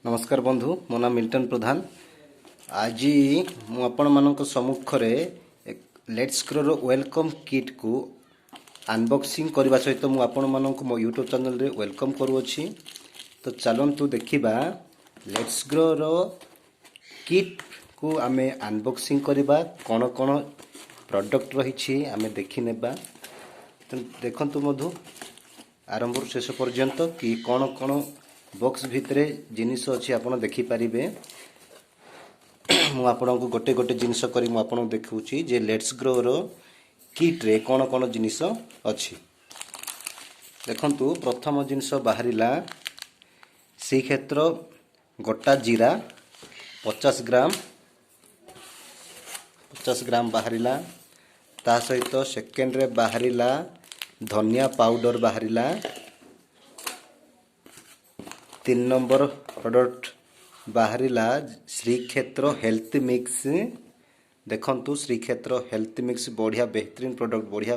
नमस्कार बंधु मो नाम मिल्टन प्रधान। आज मु आपण मानक सम्मुख लेट्स ग्रो रो वेलकम किट को अनबॉक्सिंग करने सहित मु आपण मानक मो यूट्यूब चैनल रे वेलकम करूँगी। तो चलतु देखा लेट्स ग्रो रो किट को आमे अनबॉक्सिंग करवा कौन कौन प्रोडक्ट रही आमे देखी नेबा। तो देखंतु मधु आरंभ शेष पर्यंत कि कौन कौन बॉक्स भितरे जिनिस अच्छी आप देखिपारे। मु आपन को गोटे गोटे जिनिस करी मु आपन देखुची जे लेट्स ग्रो रो किट रे कौन कौन जिनिस अच्छी। देखंतु प्रथम जिनिस बाहरिला श्री क्षेत्र गोटा जीरा 50 ग्राम बाहरिला। ता सहित सेकेंड रे बाहरिला धनिया पाउडर बाहरिला। 3 नंबर प्रोडक्ट बाहरिला श्री क्षेत्र हेल्थ मिक्स। देखंतु श्री क्षेत्र हेल्थ मिक्स बढ़िया बेहतरीन प्रोडक्ट, बढ़िया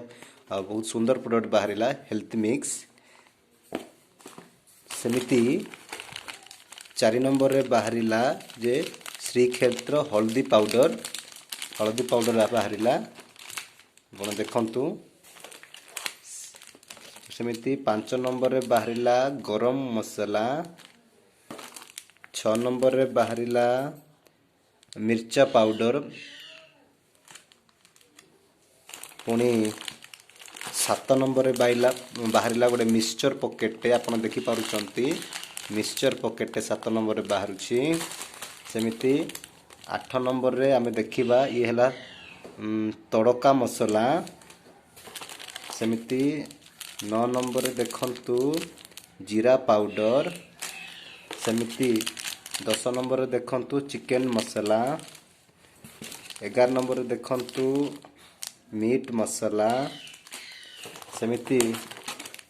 बहुत सुंदर प्रोडक्ट बाहरिला हेल्थ मिक्स। सेमिति 4 नंबर रे बाहरिला जे श्री क्षेत्र हल्दी पाउडर बाहरिला आपण देखंतु। सेमिति 5 नंबर रे बाहरिला गरम मसला। 6 नंबर रे बाहरिला मिर्चा पाउडर। पुणी 7 नंबर रे बाहरिला गोटे मिक्सचर पॉकेट आपण देखि पारुचंती। मिक्सचर पॉकेट 7 नंबर रे बाहरुची। सेमिति 8 नंबर रे आमे देखिबा ये हला तड़का मसला। सेमिति 9 नंबर रे देखंतु जीरा पाउडर। सेमिति 10 नंबर रे देखंतु चिकन मसला। 11 नंबर रे देखंतु मीट मसला। सेमिति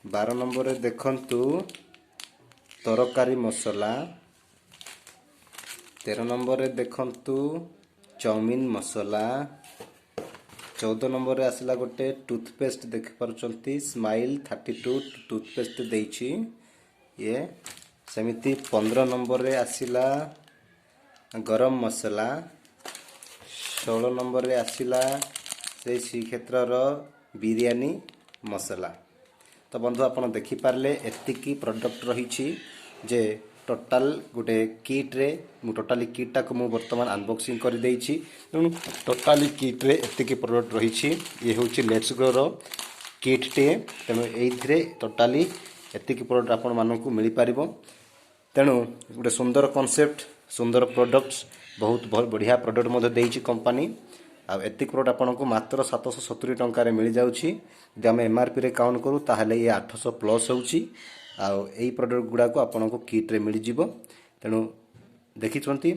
12 नंबर रे देखंतु तरकारी मसला। 13 नंबर रे देखंतु चाउमीन मसला। 14 नंबर रे आसला गोटे टूथपेस्ट देख पारुचंती स्माइल 32 टूथपेस्ट देइछि ये। सेमिति 15 नंबर रे आसिला गरम मसला। 16 नंबर रे आसिला से श्री क्षेत्र रो बिरयानी मसला। तो बंधु आपण देखि पारले एतिकी प्रोडक्ट रही जे टोटाल गोटे किट रे मु टोटाली किट को मु वर्तमान अनबॉक्सिंग कर देइछि। तेणु टोटाली किट रे एतिकी प्रोडक्ट रही ये होछि लेट्स ग्रो रो किट टे। तेणु एइथरे टोटाली एतिकी प्रोडक्ट आपण मानकु मिली पारिबो। तेणु गोटे सुंदर कॉन्सेप्ट सुंदर प्रोडक्ट्स बहुत बढ़िया प्रोडक्ट मध्य देइछि कंपनी। आ एतिक प्रोडक्ट आपको मात्र 770 टंकार मिल जाउछि। जदि आम एमआरपी रे काउंट करूँ ताहले ये 800 प्लस होउछि। आ एई प्रोडक्ट गुडा को आपको किट रे मिल जिवो। तेणु देखिछंती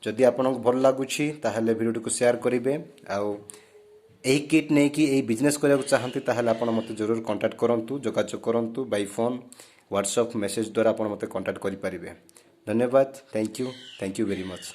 जदि आपको भल लागुछि ताहले वीडियो को शेयर करिवे। आ एही किट नै कि एही बिजनेस करिया चाहंती ताहले आपण मते जरूर कांटेक्ट करंतु, जोगाजोग करंतु बाय फोन व्हाट्सएप मेसेज द्वारा आपण मते कांटेक्ट करि परिबे। धन्यवाद। Thank you very much.